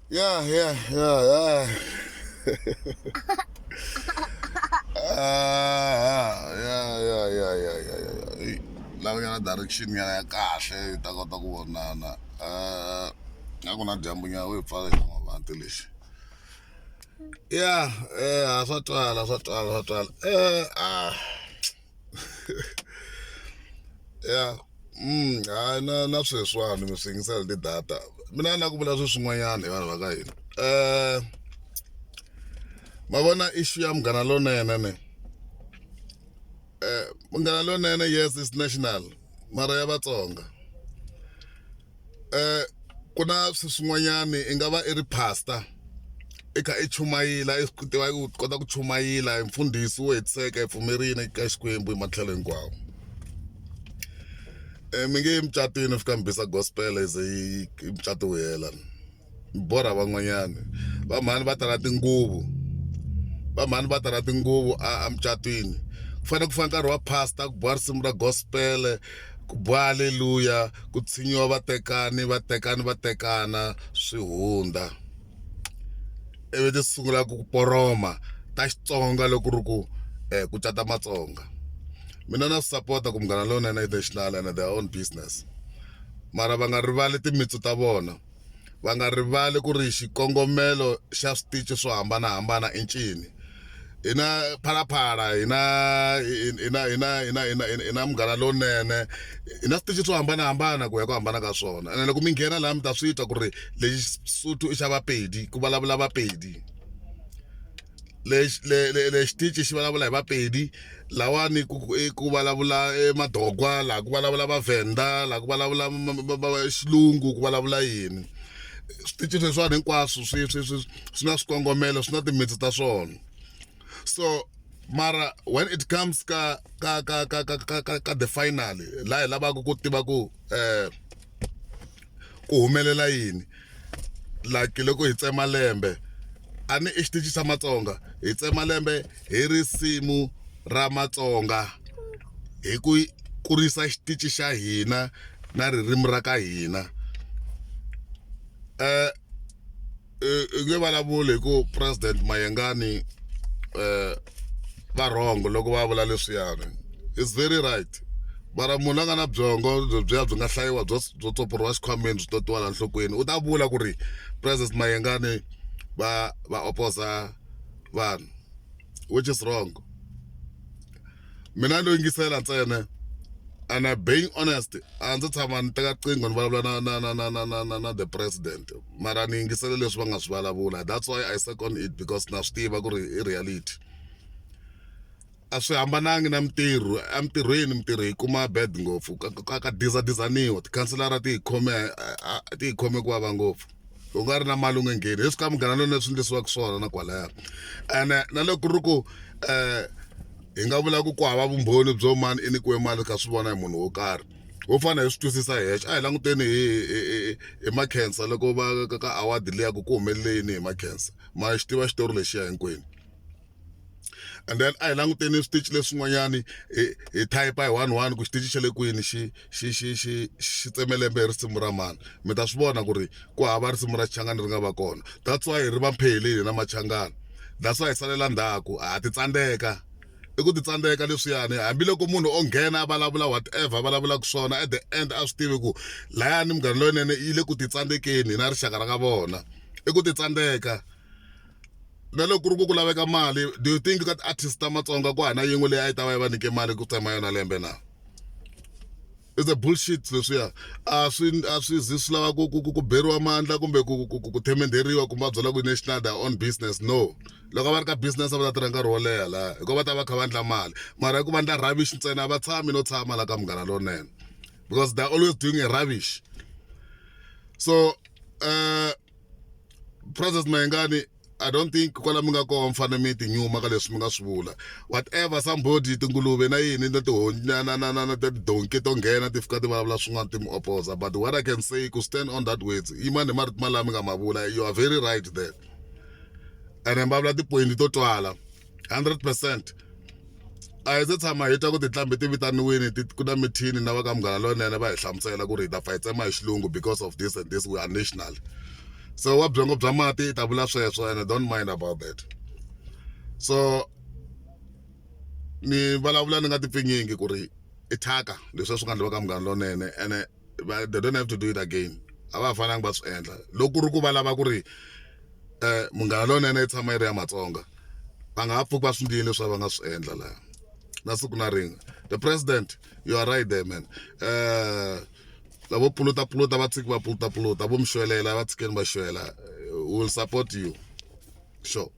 Yeah, yeah, yeah, yeah. Yeah. Lava yana direction yana ya kahle ta kota ku vonana. A ku na dyambu nyana u yi pfala xin'wavanti lexi. Yeah, swa twala. Yeah. Na sweswiwani mi swi yingisela ti-data. Mina na ku vula swin'wanyana hi vanhu va ka hina. Ma vona issue ya Munghana Lonene ne. Munghana Lonene, yes, is national. Mara ya Vatsonga. Kuna swin'wanyani i nga va i ri pastor. I kha i chumayela i swi tiva ku kota ku chumayela hi mfundhisi wo hetiseka hi pfumerini ka Xikwembu hi matlhelo hinkwawo. Mi nge mucatwini fika mi bisa gospel ze i mucato wu hela. Mi borha van'wanyani. Vamhani va ta na tinguvu. Vamhani va ta na tinguvu a mucatwini. Ku fana nkarhi wa pastor ku boha risimu ra gospel, ku boha haleluya, ku tshinyiwa vatekana swi hundza. Ivi ti sungula ku poroma ta Xitsonga loko ri ku cata Matsonga. Mina na support-a ku Munghana Lonene national and their own business. Mara va nga rivali timitsu ta vona. Va nga rivali ku ri xikongomelo xa switichi swo hambanahambana i ncini. Hina phalaphala hina Munghana Lonene hina switichi swo hambanahambana ku ya ku hambana ka swona. Ene loko mi nghena laha mi ta swi twa ku ri lexi Xisotho i xa Vapedi ku vulavula Vapedi. Le xitichi xi vulavula hi Vapedi, lawani ku vulavula Madogwa, laha ku vulavula Vavenda, laha ku vulavula Xilungu, ku vulavula yini. Switichi leswiwani hinkwaswo swi na swikongomelo, swi na timitsu ta swona. So mara when it comes ka the final laha hi lavaka ku tiva ku humelela yini, like loko hi tsema lembe a ni i xitichi xa Matsonga hi tsema lembe hi risimu ra Matsonga hi ku kurisa xitichi xa hina na ririmi ra ka hina. I nge vulavuli hi ku President Mayengani va wrong loko va vula leswiyani. It's very right. Mara munhu a nga na byongo byi nga hlayiwa byo tsoporiwa xikhwameni byi totiwa laha nhlokweni u ta vula ku ri President Mayengani va opposa vanhu, which is wrong. Mina no yingisela ntsena and being honest a ndzi tshama ni teka qingho ni vulavula na the president, mara ni yingisele leswi va nga swi vulavula. That's why I second it, because na swi tiva ku ri i reality. A swi hambanangi na mintirho. Emintirhweni mintirho yi kuma bad ngopfu ka dizaniwa tikhanselara ti hi khome ku vava ngopfu. U nga ri na mali u nge ngheni leswi ka Munghana Lonene swi endlisiwaka swona na kwalaya. And na loko ri ku hi nga vula ku hava vumbhoni byo mani i nyikiwe mali ka swi vona hi munhu wo karhi, wo fana hi swi twisisa hi hexe. A hi languteni hi makhensa loko va ka award liya ku humelele yini hi makhensa, ma xi tiva xitori lexiya hinkwenu. And then a hi languteni switichi leswin'wanyani hi type hi 1 ku xitichi xa le kwini xi tseme lembe hi risimu ra mani. Mi ta swi vona ku ri ku hava risimu ra Xichangani ri nga va kona. That's why hi ri vampheli na Machangana. That's why hi salela ndzhaku, ha ti tsandeka. I ku ti tsandzeka leswiyani hambiloko munhu o nghena a vulavula whatever vulavulaka swona, at the end a swi tivi ku layani Munghana Lonene yi le ku ti tsandzekeni na rixaka ra ka vona. I ku ti tsandzeka. Na loko ku ri ku laveka mali, do you think ka ti-artist ta Matsonga ku hana yin'we leyi a yi ta va yi va nyike mali ku tsema yona lembe na? It's a bullshit leswiya. A swi zi swi lava ku beriwa mandla kumbe ku themenderiwa kumbe va byela ku national their own business. No, loko va ri ka business va ta tirha nkarhi wo leha laha hikuva va ta va kha va endla mali. Mara hikuva endla rubbish ntsena va tshami no tshama la ka Munghana Lonene, because they're always doing a rubbish. So President Mayengani, I don't think kwala mi nga kona mi fanele mi tinyuma ka leswi mi nga swi vula. Whatever somebody tinguluve na yini na tihonyi na tidonki to nghena ti fika ti vulavula swin'wana ti mi opposa, but what I can say ku stand on that words yimani marito malama mi nga ma vula. You are very right there, and mi vulavula tipoyinti to twala 100%. A hi se tshama hi twa ku tinhlambi ti vitaniwini ku na mithini na va ka Munghana Lonene va hi hlamusela ku ri hi ta fa hi tsema hi xilungu because of this and this, we are national. So wa byongo bya mati ta vula sweswo and I don't mind about that. So ni vulavula ni nga tipfinyingi ku ri i thyaka leswi swi nga endliwa ka Munghana Lonene and they don't have to do it again. A va fanelanga va swi endla. Loko ku ri ku va lava ku ri Munghana Lonene yi tshama yi ri ya Matsonga, va nga ha pfuki va swi endlile leswi va nga swi endla laha. Na siku na rin'we. The president, you are right there, man. Lavo puluta va tshiki va puluta, vo mi xwelela va tshikeni va xwela. We will support you. Sure.